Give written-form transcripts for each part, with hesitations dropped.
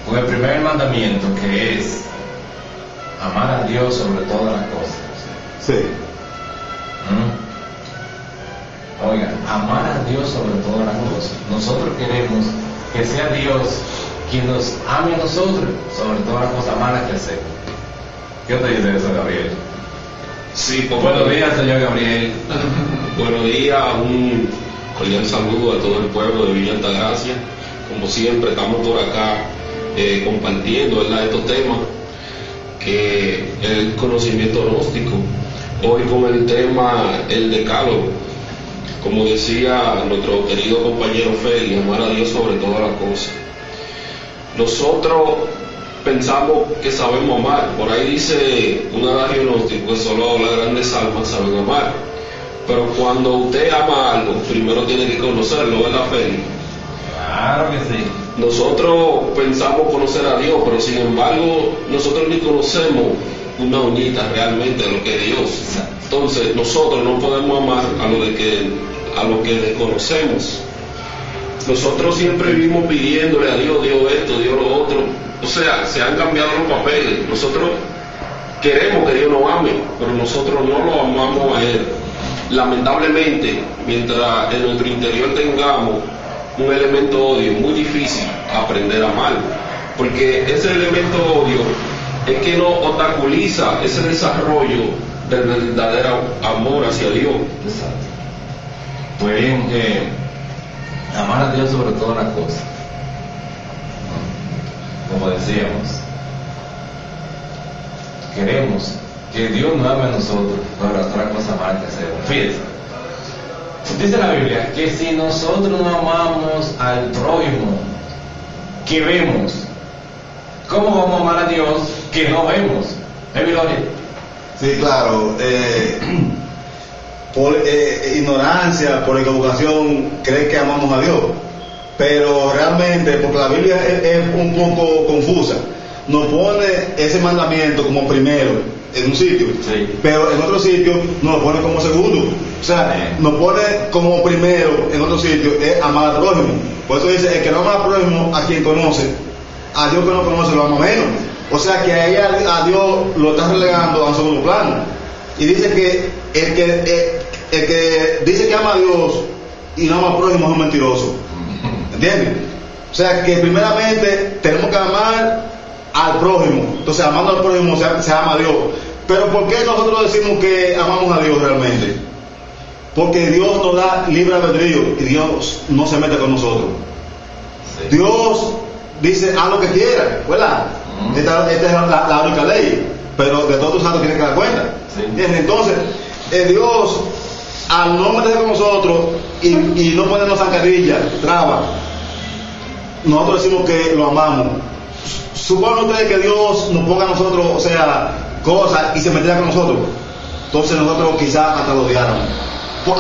con el primer mandamiento, que es amar a Dios sobre todas las cosas. Sí. Oigan, amar a Dios sobre todas las cosas. Nosotros queremos que sea Dios quien nos ame a nosotros sobre todas las cosas malas que hacemos. ¿Qué te dice eso, Gabriel? Sí, pues, buenos días, señor Gabriel. Buenos días, un cordial saludo a todo el pueblo de Villa Altagracia. Como siempre, estamos por acá compartiendo, ¿verdad?, estos temas, que el conocimiento gnóstico. Hoy con el tema el decálogo, como decía nuestro querido compañero Félix, amar a Dios sobre todas las cosas. Nosotros pensamos que sabemos amar. Por ahí dice un adagio gnóstico que solo las grandes almas saben amar. Pero cuando usted ama algo, primero tiene que conocerlo, ¿verdad, Félix? Claro que sí. Nosotros pensamos conocer a Dios, pero sin embargo nosotros ni conocemos una unita realmente de lo que es Dios. Entonces nosotros no podemos amar a lo que desconocemos. Nosotros siempre vivimos pidiéndole a Dios, Dios esto, Dios lo otro. O sea, se han cambiado los papeles. Nosotros queremos que Dios nos ame, pero nosotros no lo amamos a Él. Lamentablemente, mientras en nuestro interior tengamos un elemento odio, es muy difícil aprender a amar, porque ese elemento odio es que nos obstaculiza ese desarrollo del verdadero amor hacia Dios. Exacto. Pues bien, amar a Dios sobre todas las cosas. Como decíamos, queremos que Dios nos ame a nosotros sobre las otras cosas malas que hacemos. Fíjense, dice la Biblia que si nosotros no amamos al prójimo que vemos, ¿cómo vamos a amar a Dios que no vemos? Gloria. Sí, claro. Por ignorancia, por equivocación, cree que amamos a Dios. Pero realmente, porque la Biblia es un poco confusa, nos pone ese mandamiento como primero en un sitio, sí, pero en otro sitio nos lo pone como segundo. O sea, nos pone como primero en otro sitio es amar al prójimo. Por eso dice, el que no ama al prójimo, a quien conoce, a Dios que no conoce lo ama menos. O sea que a Dios lo está relegando a un segundo plano. Y dice que el que dice que ama a Dios y no ama al prójimo es un mentiroso. ¿Entiendes? O sea que primeramente tenemos que amar al prójimo. Entonces, amando al prójimo se ama a Dios. Pero ¿por qué nosotros decimos que amamos a Dios realmente? Porque Dios nos da libre albedrío y Dios no se mete con nosotros. Sí. Dios dice, haz lo que quieras, ¿verdad? Esta es la única ley, pero de todos tus actos tienes que dar cuenta. Sí. Entonces, Dios, al no meterse con nosotros y no ponernos zancadillas, trabas, nosotros decimos que lo amamos. Suponen ustedes que Dios nos ponga a nosotros, o sea, cosas y se metiera con nosotros. Entonces nosotros quizás hasta lo odiáramos.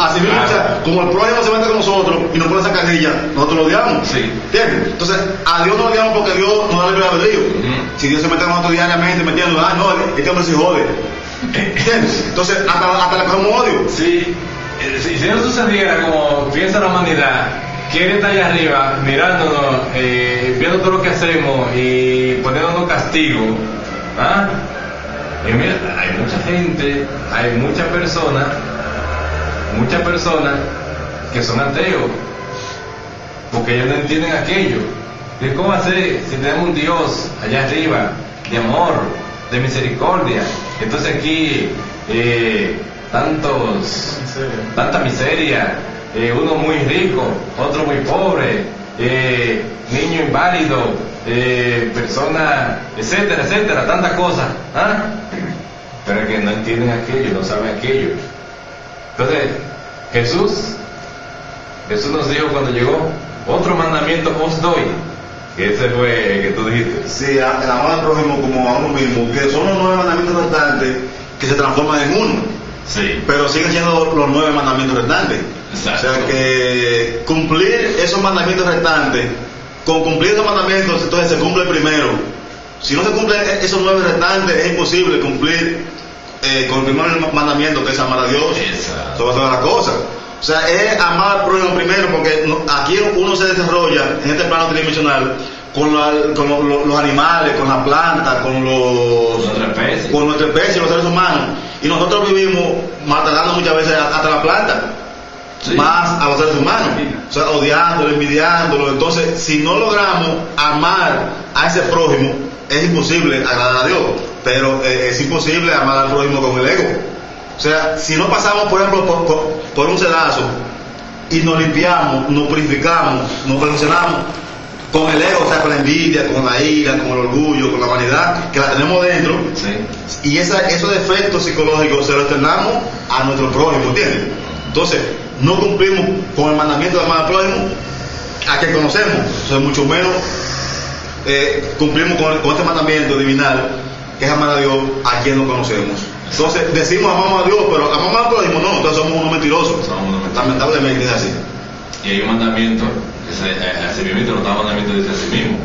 Así mismo, o sea, como el prójimo se mete con nosotros y nos pone esa carrilla, nosotros lo odiamos. Sí. ¿Entiendes? Entonces, a Dios no lo odiamos porque Dios nos da libre albedrío. Si Dios se mete con nosotros diariamente, metiendo, no, este hombre se jode. ¿Entiendes? Entonces, hasta le cogemos odio. Sí. Si no sucediera como piensa la humanidad, que Él está allá arriba mirándonos, viendo todo lo que hacemos y poniéndonos castigo, ¿ah? Y mira, hay mucha gente, hay muchas personas que son ateos, porque ellos no entienden aquello. ¿Y cómo hacer si tenemos un Dios allá arriba de amor, de misericordia? Entonces aquí tanta miseria, uno muy rico, otro muy pobre, niño inválido, persona, etcétera, etcétera, tantas cosas, ¿ah? Pero que no entienden aquello, no saben aquello. Entonces, Jesús nos dijo cuando llegó, otro mandamiento os doy, que ese fue el que tú dijiste. Sí, el amor al prójimo como a uno mismo, que son los 9 mandamientos restantes que se transforman en uno. Sí. Pero siguen siendo los 9 mandamientos restantes. Exacto. O sea que cumplir esos mandamientos restantes, con cumplir esos mandamientos, entonces se cumple el primero. Si no se cumplen esos 9 restantes, es imposible cumplir con el primer mandamiento, que es amar a Dios sobre todas las cosas. O sea, es amar al prójimo primero, porque aquí uno se desarrolla en este plano tridimensional con los animales, con las plantas, con nuestra especie, los seres humanos. Y nosotros vivimos maltratando muchas veces hasta la planta, sí, más a los seres humanos, o sea, odiándolo, envidiándolo. Entonces, si no logramos amar a ese prójimo, es imposible agradar a Dios, pero es imposible amar al prójimo con el ego. O sea, si no pasamos, por ejemplo, por un sedazo y nos limpiamos, nos purificamos, nos perfeccionamos con el ego, o sea, con la envidia, con la ira, con el orgullo, con la vanidad, que la tenemos dentro, sí, y esos defectos psicológicos se los externamos a nuestro prójimo, ¿entiendes? Entonces, no cumplimos con el mandamiento de amar al prójimo a quien conocemos, o sea, mucho menos cumplimos con este mandamiento divinal, que es amar a Dios a quien no conocemos. Entonces decimos amamos a Dios, pero amamos al prójimo no, entonces somos unos mentirosos. Lamentablemente es así. Y hay un mandamiento, así mismo, los mandamientos dice así mismo.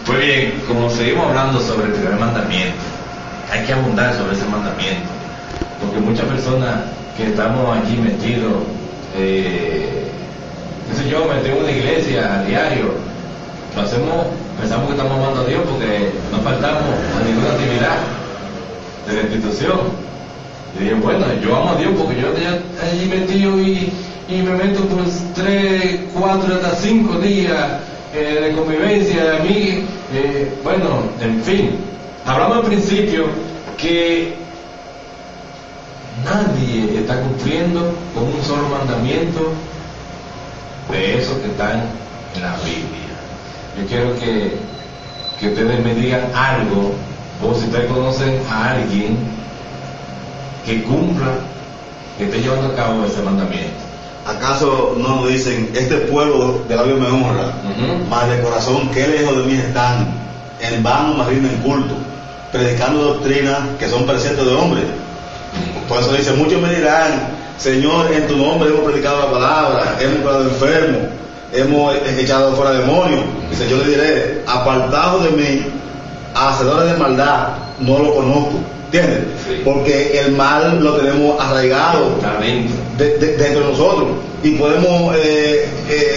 Pues bien, como seguimos hablando sobre el primer mandamiento, hay que abundar sobre ese mandamiento, porque muchas personas que estamos aquí metidos, yo me tengo en una iglesia a diario, lo hacemos, pensamos que estamos amando a Dios porque no faltamos a ninguna actividad de la institución. Y dije, bueno, yo amo a Dios porque yo estoy allí metido y me meto pues 3, 4, hasta 5 días de convivencia, a mí, bueno, en fin, hablamos al principio que nadie está cumpliendo con un solo mandamiento de esos que están en la Biblia. Yo quiero que ustedes me digan algo, o si ustedes conocen a alguien que cumpla, que esté llevando a cabo ese mandamiento. ¿Acaso no nos dicen, este pueblo de labios me honra, mas de corazón qué lejos de mí están, en vano me rinden culto, predicando doctrinas que son preceptos de hombres? Por eso dice, muchos me dirán, Señor, en tu nombre hemos predicado la palabra, hemos curado enfermos, hemos echado fuera demonios. Dice, yo le diré, apartados de mí, hacedores de maldad, no lo conozco. ¿Entiendes? Sí. Porque el mal lo tenemos arraigado dentro de nosotros, y podemos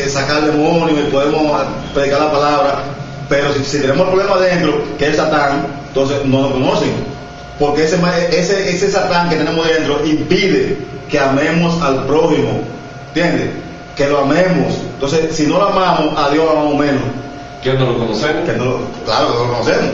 sacar demonios y podemos predicar la palabra, pero si tenemos el problema dentro, que es Satán, entonces no lo conocen, porque ese Satán que tenemos dentro impide que amemos al prójimo, ¿entiendes? Que lo amemos. Entonces, si no lo amamos, a Dios lo amamos menos. ¿Que no lo conocemos? Claro que no lo conocemos.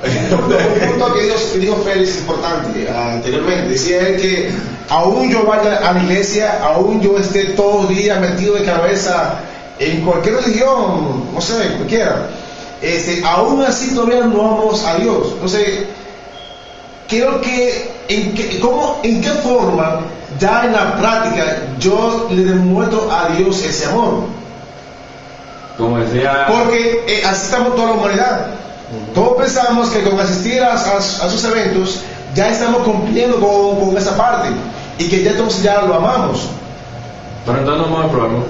Un punto que dijo Félix importante anteriormente, decía él que aún yo vaya a la iglesia, aún yo esté todo el día metido de cabeza en cualquier religión, no sé, cualquiera, aún así todavía no amamos a Dios. Entonces, creo que en qué forma ya en la práctica yo le demuestro a Dios ese amor. Como decía, porque así estamos toda la humanidad. Todos pensamos que con asistir a sus eventos ya estamos cumpliendo con esa parte y que ya entonces ya lo amamos. Pero entonces no es el problema,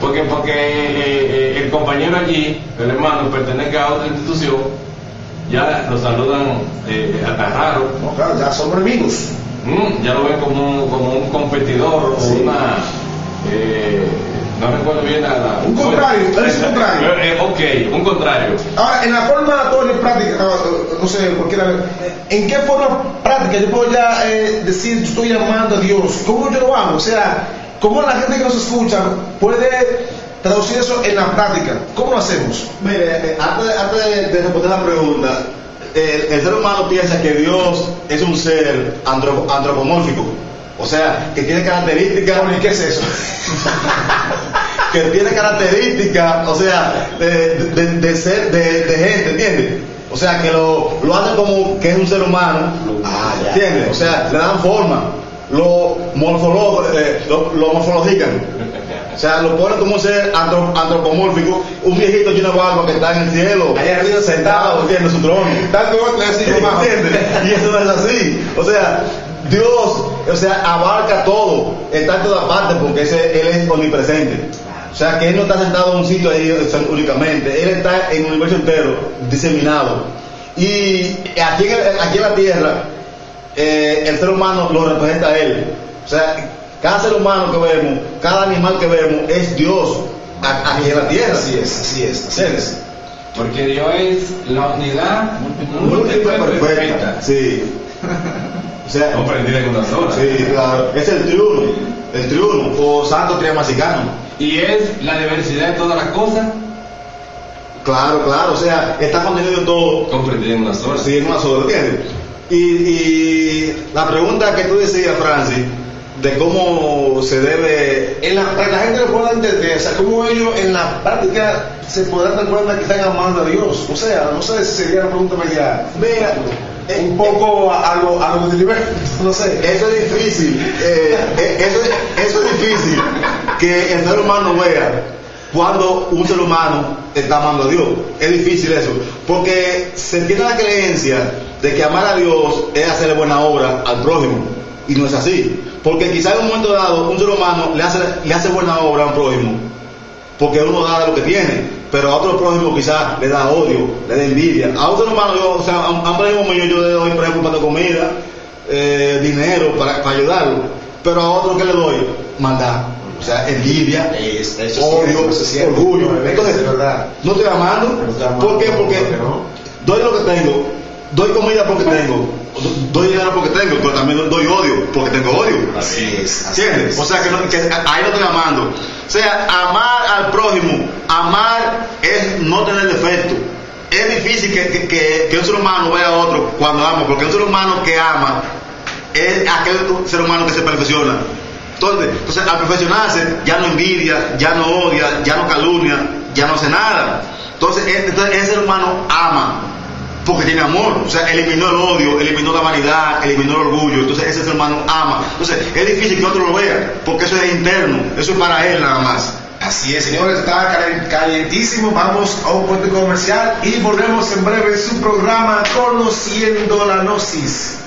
porque el compañero allí, el hermano, pertenece a otra institución, ya lo saludan hasta raro. No, claro, ya somos enemigos. Ya lo ven como un competidor, sí, o una... no recuerdo bien nada. Un contrario, es un contrario. Ok, un contrario. Ahora, en la forma toda práctica, no sé, cualquiera, ¿en qué forma práctica yo puedo ya decir, yo estoy amando a Dios? ¿Cómo yo lo amo? O sea, ¿cómo la gente que nos escucha puede traducir eso en la práctica? ¿Cómo lo hacemos? Mire, antes de responder la pregunta, el ser humano piensa que Dios es un ser antropomórfico. O sea, que tiene características. ¿Qué es eso? Que tiene características, o sea, de ser, de gente, ¿entiendes? O sea, que lo hacen como que es un ser humano, ¿entiendes? O sea, le dan forma, lo morfologican. O sea, lo ponen como un ser antropomórfico, un viejito lleno de barba que está en el cielo, allá arriba sentado, en su trono. ¿Entiendes? Y eso no es así. O sea, Dios, o sea, abarca todo, está en toda parte, porque Él es omnipresente. O sea, que Él no está sentado en un sitio ahí únicamente, Él está en el universo entero, diseminado. Y aquí en la tierra, el ser humano lo representa a Él. O sea, Cada ser humano que vemos, cada animal que vemos es Dios aquí en la tierra. Así es. Porque Dios es la unidad Múltiple perfecta. Sí. O sea, comprendida en una sola. sí, claro. Es el triuno, o santo triamasicano. Y es la diversidad de todas las cosas Claro, o sea, está contenido en todo. comprendida en una sola. Sí, en una sola, ¿entiendes? Y la pregunta que tú decías, Francis, de cómo se debe... Para que la gente lo pueda entender, o sea, cómo ellos en la práctica se podrán dar cuenta que están amando a Dios. O sea, no sé si sería una pregunta media... Mira, un poco a lo de nivel, no sé. eso es difícil, eso es difícil que el ser humano vea cuando un ser humano está amando a Dios. Es difícil eso, porque se tiene la creencia de que amar a Dios es hacerle buena obra al prójimo, y no es así, porque quizás en un momento dado un ser humano le hace buena obra a un prójimo porque uno da lo que tiene, pero a otro prójimo quizás le da odio, le da envidia. A un ser humano, a un prójimo mío yo le doy, por ejemplo, para comida, dinero para ayudarlo, pero a otro que le doy maldad, o sea, envidia, odio, orgullo. Entonces, no estoy amando. ¿Por qué? Porque doy lo que tengo, doy comida porque tengo, doy dinero porque tengo, pero también doy odio porque tengo odio. Así es. ¿Entiendes? O sea, que ahí no estoy amando. O sea, amar al prójimo, amar es no tener defecto. Es difícil que un ser humano vea a otro cuando ama, porque un ser humano que ama es aquel ser humano que se perfecciona. Entonces, al perfeccionarse, ya no envidia, ya no odia, ya no calumnia, ya no hace nada. Entonces ese ser humano ama porque tiene amor, o sea, eliminó el odio, eliminó la vanidad, eliminó el orgullo. Entonces ese ser humano ama. Entonces es difícil que otro lo vea, porque eso es interno, eso es para él nada más. Así es, señores, está calientísimo. Vamos a un puente comercial y volvemos en breve en su programa Conociendo la Gnosis.